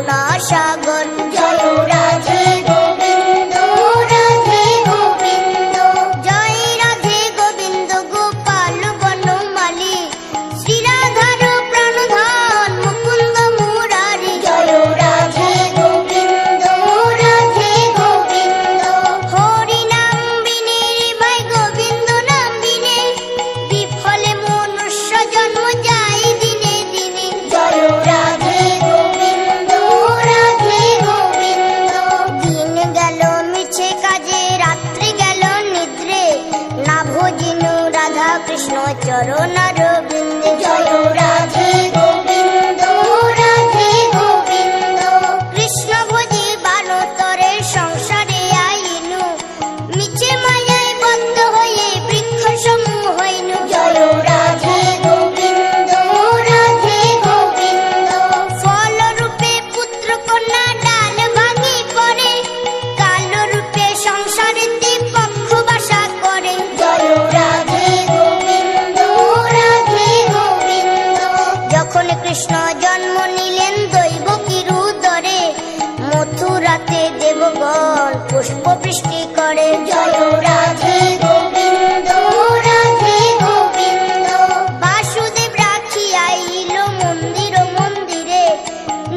করুণা সাগর। জয় রাধে গোবিন্দ রাধে গোবিন্দ, জয় রাধে গোবিন্দ গোপাল বনমালী, শ্রীরাধার প্রাণধন মুকুন্দ মুরারি। জয় রাধে গোবিন্দ রাধে গোবিন্দ, হরি নাম বিনে ভাই গোবিন্দ নাম বিনে, বিফলে মনুষ্য জন্ম যায় দিনে দিনে। জয় রাধে গোবিন্দ রাধে গোবিন্দ, দিন গেল মিছে কাজে রাত্রি গেল নিদ্রে, না ভজিনু রাধা কৃষ্ণ চরণার বৃন্দে। জয় রাধে গোবিন্দ রাধে গোবিন্দ, কৃষ্ণ ভজি বানতরে সংসারে আইনু, মিছে মায়ায় বদ্ধ হয়ে বৃক্ষ সমূহ হইনু। জয় রাধে গোবিন্দ রাধে গোবিন্দ, ফল রূপে পুত্র কন্যা ডাল ভাঙি পড়ে, কাল রূপে সংসারেতে পক্ষ বাসা করে। জয় রাধে গোবিন্দ রাধে গোবিন্দ, যখন কৃষ্ণ জন্ম নিলেন দৈবকীর উদরে, মথুরাতে দেবগণ পুষ্প বৃষ্টি করে। জয় রাধে গোবিন্দ রাধে গোবিন্দ, বাসুদেব রাখিয়াইল মন্দির মন্দিরে,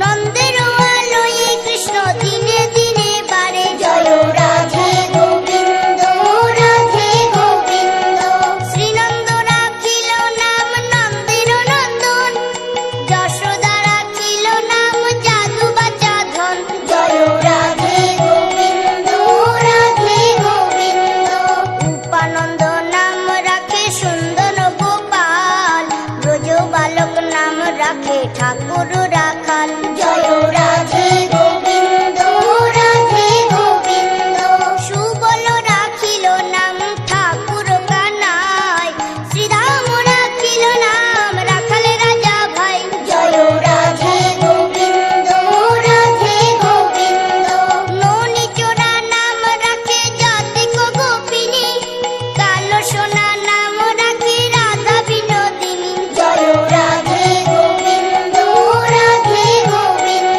নন্দের আলোয়ে কৃষ্ণ দিনে দিনে বাড়ে। জয় রাধে গোবিন্দ রাধে গোবিন্দ, শ্রীনন্দ রাখিল নাম নন্দের নন্দন, যশোদা রাখিল নাম জাদু বাচা ধন। জয় রাধে গোবিন্দ রাধে গোবিন্দ, উপানন্দ নাম রাখে সুন্দর গোপাল, ব্রজ বালক নাম রাখে ঠাকুর রাখাল। জয় রাধে গোবিন্দ রাধে গোবিন্দ, সুবল রাখিল নাম ঠাকুর কানাই, শ্রীধাম রাখিল নাম রাখাল রাজা ভাই। জয় রাধে গোবিন্দ রাধে গোবিন্দ, ননি চোরা নাম রাখে জাতিক গোপিনী, কালো সোনা নাম রাখে রাধা বিনোদিনী। জয় রাধে গোবিন্দ রাধে গোবিন্দ,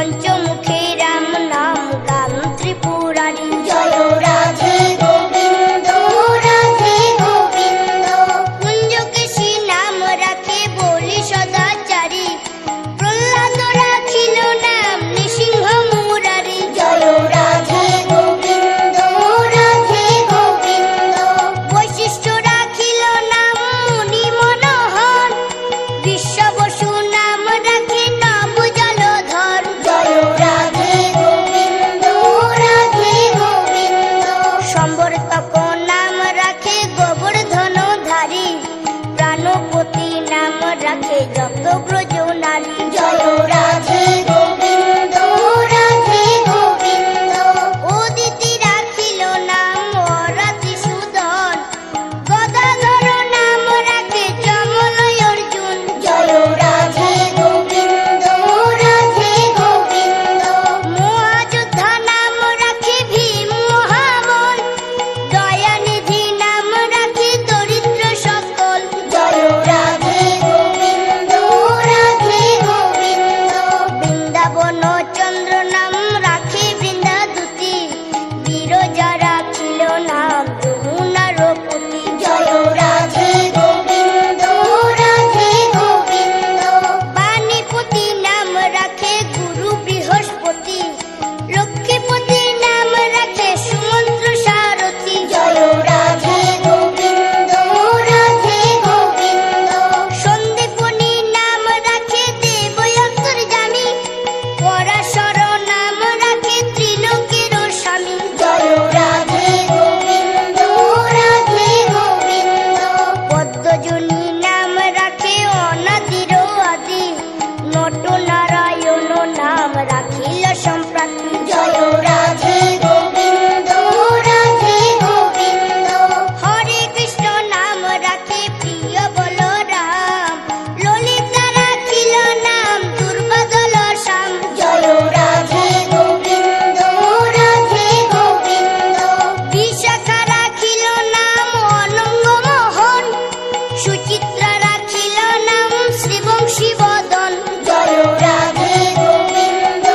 পঞ্চমুখী রাম নাম গান ত্রিপুরারি জয় রাধে গোবিন্দ রাধে গোবিন্দ কুঞ্জকেশী নাম রাখে বলি সদাচারী প্রহ্লাদ রাখিল নাম নৃসিংহ মুরারি জয় রাধে গোবিন্দ রাধে গোবিন্দ বৈশিষ্ট্য রাখিল নাম মুনি মনোহর বিশ্ব বসু নাম রাখে নব জলধর জয় রাধে গোবিন্দ রাধে গোবিন্দ সম্বর্তক নাম রাখে গোবর্ধন ধারী প্রাণপতি নাম রাখে যত ব্রজ নারী জয় রাধে গোবিন্দ রাধে গোবিন্দ উদিতি রাখিল নাম অরাতি সুদন গদাধর নাম রাখে চমলয় অর্জুন জয় রাধে গোবিন্দ রাধে গোবিন্দ মহাযোদ্ধা নাম রাখে ভীম মহাবল দয়ানিধি নাম রাখে দরিদ্র সকল জয় রাধে গোবিন্দ রাধে গোবিন্দ বৃন্দাবন চন্দ্র নাম রাখে বৃন্দাদূতি বিরজা রাখিল নাম যমুনার পতি জয় রাধে গোবিন্দ রাধে গোবিন্দ বাণীপতি নাম রাখে গুরু বৃহস্পতি লক্ষ্মীপতি নাম রাখে সুমন্ত্র সারথী জয় রাধে গোবিন্দ রাধে গোবিন্দ সন্দীপনী নাম রাখে দেবয়ন্তর্যামী পরাশর নাম রাখে ত্রিলোকের স্বামী জয় রাধে গোবিন্দ রাধে গোবিন্দ পদ্মজনী নাম রাখে অনাদির আদি নট নারায়ণ নাম রাখিল সম্প্রাতি জয় রাধে গোবিন্দ রাধে গোবিন্দ হরে কৃষ্ণ নাম রাখে প্রিয় বলরাম ললিতা রাখিল নাম দুর্বাদল শ্যাম জয় রাধে গোবিন্দ রাধে গোবিন্দ বিশাখা রাখিল নাম অনঙ্গ মোহন সুচিত্রা রাখিল নাম শ্রীবংশী বদন জয় রাধে গোবিন্দ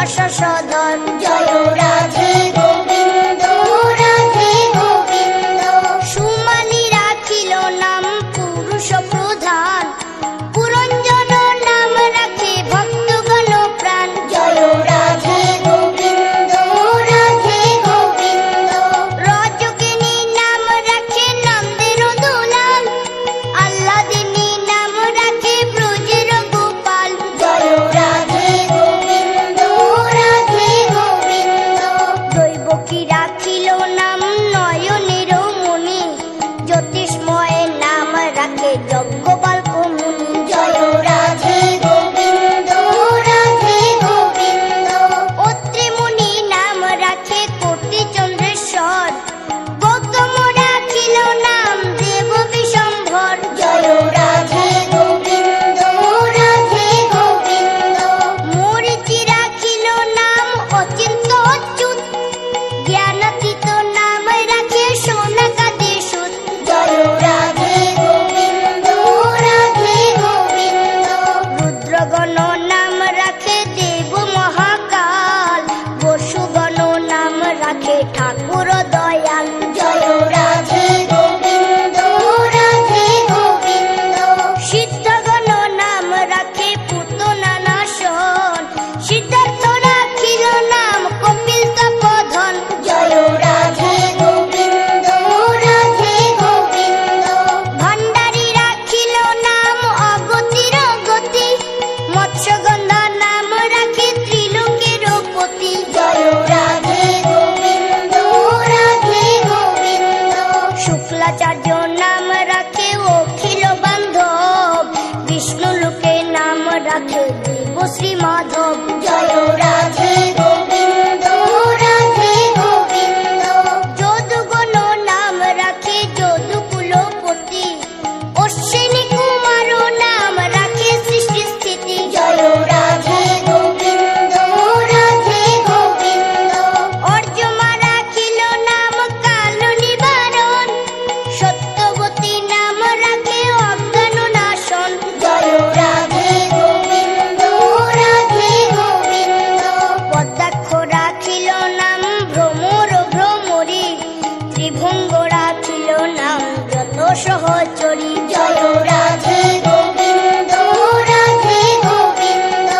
ভাষা সদর। জয় রাধে গোবিন্দ রাধে গোবিন্দ। সুমালি রাখিল নাম পুরুষ প্রধান, পুরঞ্জন নাম রাখে ভক্তগণ প্রাণ। জয় রাধে গোবিন্দ রাধে গোবিন্দ। রজকিনী নাম রাখে নন্দের দোলাল, আল্লাদিনী নাম রাখে ব্রজের গোপাল। জয় রাধে গোবিন্দ রাধে গোবিন্দ। দৈবকী রাখিল নাম নয়নের মণি, জ্যোতিষ্ময় নাম রাখে যজ্ঞবাল্ক মুনি। জয় রাধে গোবিন্দ রাধে গোবিন্দ। অত্রি মুনি নাম রাখে কোটি চন্দ্রেশ্বর, গৌতম রাখিল নাম দেব বিশম্ভর। জয় রাধে গোবিন্দ রাধে গোবিন্দ। মরিচি রাখিল নাম অচিন্ত অচ্যুত, জ্ঞানাতীত নাম রাখে সোনাকাদি সুত। জয় রাধে গোবিন্দ রাধে গোবিন্দ। রুদ্রগণ নাম রাখে দেব মহাকাল, বসুগণ নাম রাখে ঠাকুর দয়াল। জয় রাধে গোবিন্দ রাধে গোবিন্দ। সিদ্ধগণ নাম রাখে পুতনা নাশন, সিদ্ধার্থ রাখিল নাম কপিল তপোধন। জয় রাধে গোবিন্দ রাধে গোবিন্দ। ভান্ডারী রাখিল নাম অগতির গতি, মৎস্যগন্ধা নাম রাখে ত্রিলোকের পতি। জয় রাধে গোবিন্দ রাধে গোবিন্দ। শুক্লাচার্য নাম রাখে অখিল বান্ধব, বিষ্ণু লোকে নাম রাখে দেব শ্রী মাধব। জয় রাধে গোবিন্দ রাধে গোবিন্দ। যদুগণ নাম রাখে যদুকুলপতি, অশ্বিনী কুমার নাম রাখে সৃষ্টি স্থিতি। জয় রাধে গোবিন্দ রাধে গোবিন্দ। অর্জমা রাখিল নাম কাল নিবারণ, সত্যবতী নাম রাখে অজ্ঞান নাশন। জয় রাধে গোবিন্দ রাধে গোবিন্দ। পদ্মাক্ষ রাখিল নাম ভ্রমর ভ্রমরী, ত্রিভঙ্গ রাখিল নাম যত সহচরী। জয় রাধে গোবিন্দ রাধে গোবিন্দ।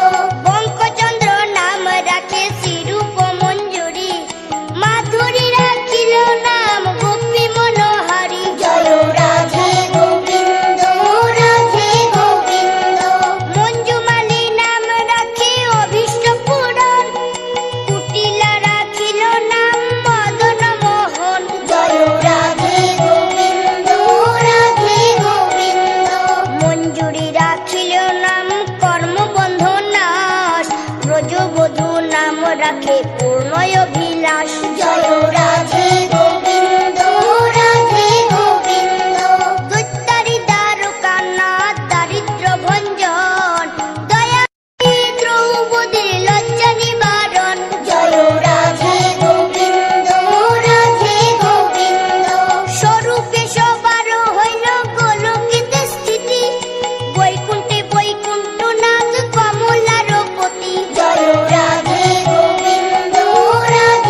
বঙ্কচন্দ্র নাম রাখে শ্রীরূপ মঞ্জুরি, মাধুরী রাখিল নাম গোপী মনোহারী। জয় রাধে গোবিন্দ রাধে গোবিন্দ। মঞ্জুমালী নাম রাখে অভীষ্ট পূরণ, কুটিলা রাখিল নাম মদন মোহন। জয় রাধে গোবিন্দ রাধে গোবিন্দ। মঞ্জুরি রাখিল নাম কর্মবন্ধ নাশ, ব্রজবধূ নাম রাখে পূর্ণয়ভিলাষ। জয় রাধে গোবিন্দ রাধে গোবিন্দ। দৈত্যারি দ্বারকানাথ দারিদ্র ভঞ্জন, দয়া দ্রৌপদীর লজ্জা নিবারণ। জয় রাধে গোবিন্দ রাধে গোবিন্দ। স্বরূপে সবার হইল গোলকিতে স্থিতি, বৈকুণ্ঠে বৈকুণ্ঠনাথ কমলার পতি। জয় রাধে গোবিন্দ রাধে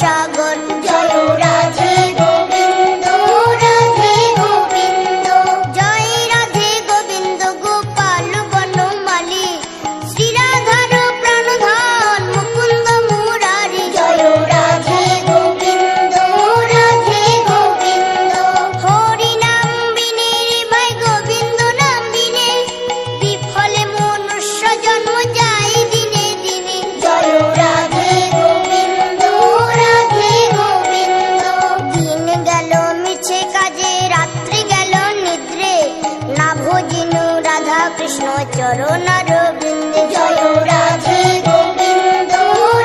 সাগর। জয় রাধে গোবিন্দ রাধে গোবিন্দ, জয় রাধে গোবিন্দ গোপাল বনমালী, শ্রীরাধার প্রাণধন মুকুন্দ মুরারি। জয় রাধে গোবিন্দ রাধে গোবিন্দ, হরি নাম বিনে ভাই গোবিন্দ নাম বিনে, বিফলে মনুষ্য জন্ম যায় দিনে দিনে। জয় রাধে গোবিন্দ রাধে গোবিন্দ, দিন গেল মিছে কাজে রাত্রি গেল নিদ্রে, না ভজিনু রাধা কৃষ্ণ চরণার বৃন্দে। জয় রাধে গোবিন্দ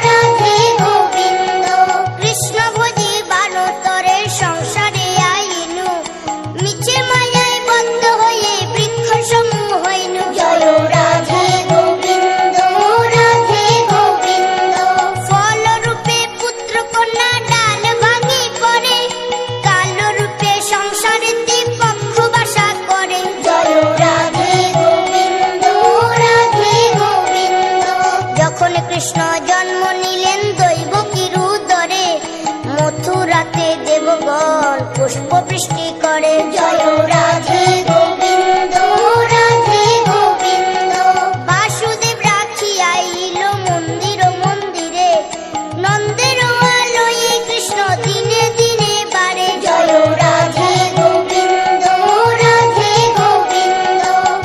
রাধে গোবিন্দ, কৃষ্ণ ভজি বারতরে সংসারে আইনু, মিছে মায়ায় বদ্ধ হয়ে বৃক্ষ সমূহ হইনু। জয় রাধে গোবিন্দ রাধে গোবিন্দ, ফল রূপে পুত্র কন্যা ডাল ভাঙি পড়ে, কাল রূপে সংসারেতে পক্ষ বাসা করে। জয় রাধে গোবিন্দ রাধে গোবিন্দ, যখন কৃষ্ণ জন্ম নিলেন দৈবকীর উদরে, মথুরাতে দেবগণ পুষ্প বৃষ্টি করে। জয় রাধে গোবিন্দ রাধে গোবিন্দ, বাসুদেব রাখিয়া আইল মন্দির মন্দিরে, নন্দের আলোয়ে কৃষ্ণ দিনে দিনে বাড়ে। জয় রাধে গোবিন্দ রাধে গোবিন্দ,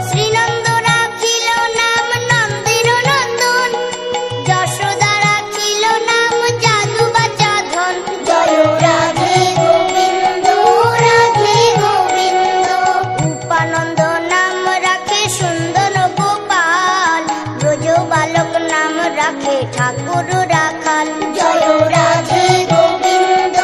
শ্রীনন্দ রাখিল নাম নন্দের নন্দন, যশোদা রাখিল নাম জাদু বাচা ধন। জয় রাধে গোবিন্দ রাধে গোবিন্দ, উপানন্দ নাম রাখে সুন্দর গোপাল, ব্রজ বালক নাম রাখে ঠাকুর রাখাল। জয় রাধে গোবিন্দ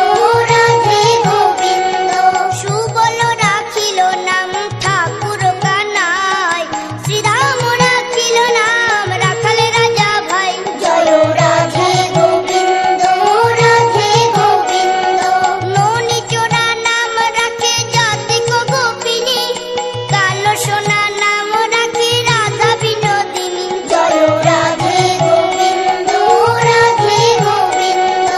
রাধে গোবিন্দ, সুবল রাখিল নাম ঠাকুর কানাই, শ্রীরাম রাখিল নাম রাখাল রাজা ভাই। জয় রাধে গোবিন্দ রাধে গোবিন্দ, ননি চোরা নাম রাখে জাতিক গোপিনী, কালো সোনা নাম রাখে রাধা বিনোদিনী। জয় রাধে গোবিন্দ রাধে গোবিন্দ,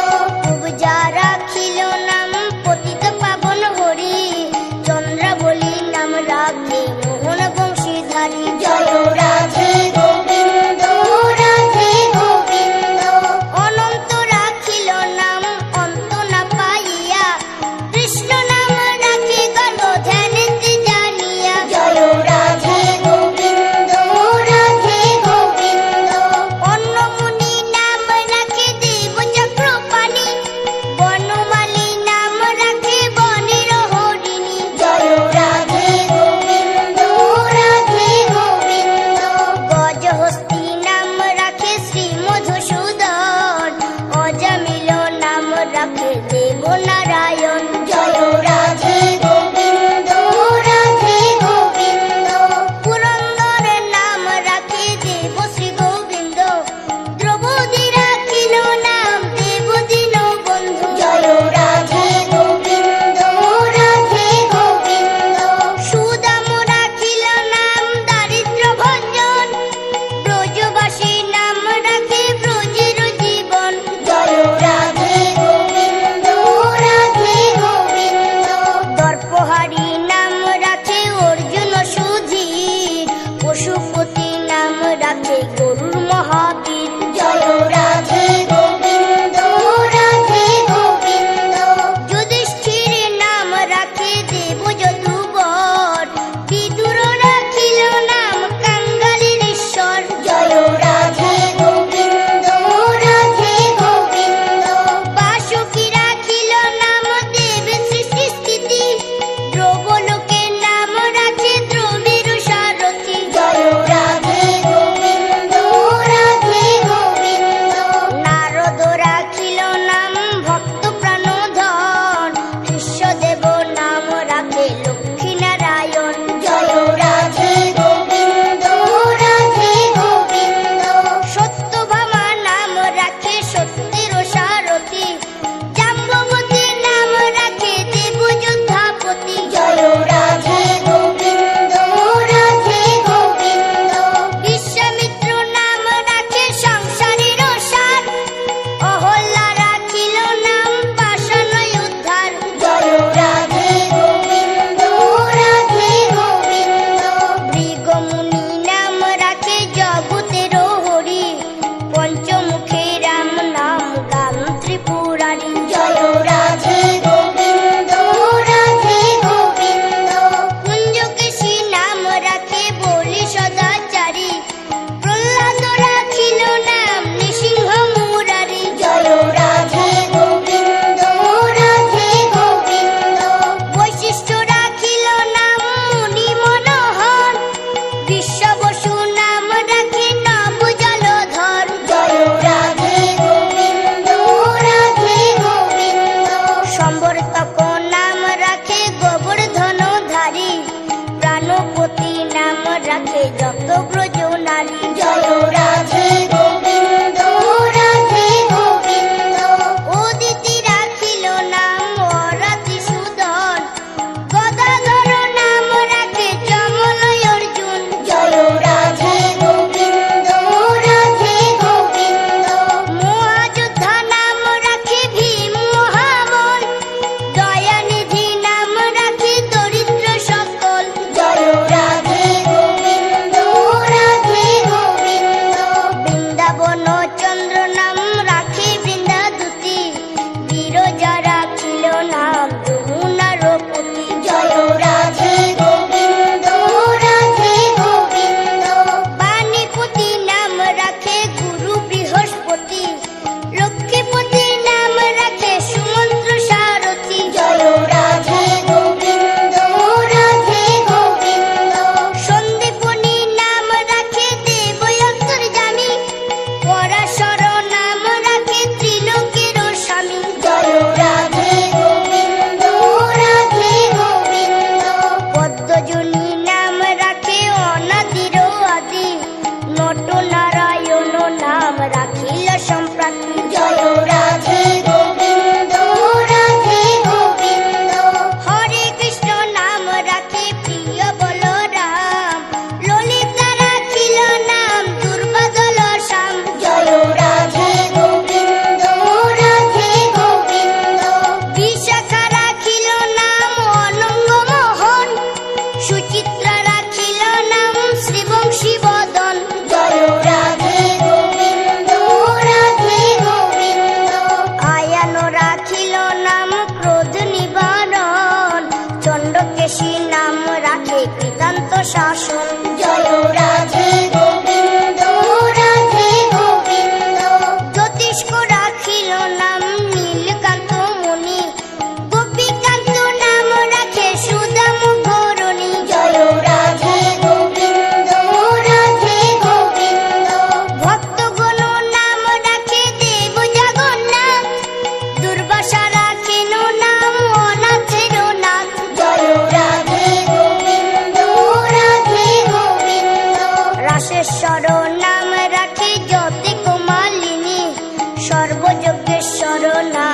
শাসন। জয় রাধে গোবিন্দ রাধে গোবিন্দ। জ্যোতিষ্ক রাখিল নাম নীলকান্ত মুনি, গোপীকান্ত নাম রাখে সুদাম ঘরণী। জয় রাধে গোবিন্দ রাধে গোবিন্দ। ভক্তগণ নাম রাখে দেব জগন্নাথ, দুর্বাসা রাখেন নাম অনাথের নাথ। জয় রাধে গোবিন্দ রাধে গোবিন্দ। রাসেশ্বর নাম রাখে জ্যোতি কুমালিনী, সর্বযজ্ঞেশ্বর নাম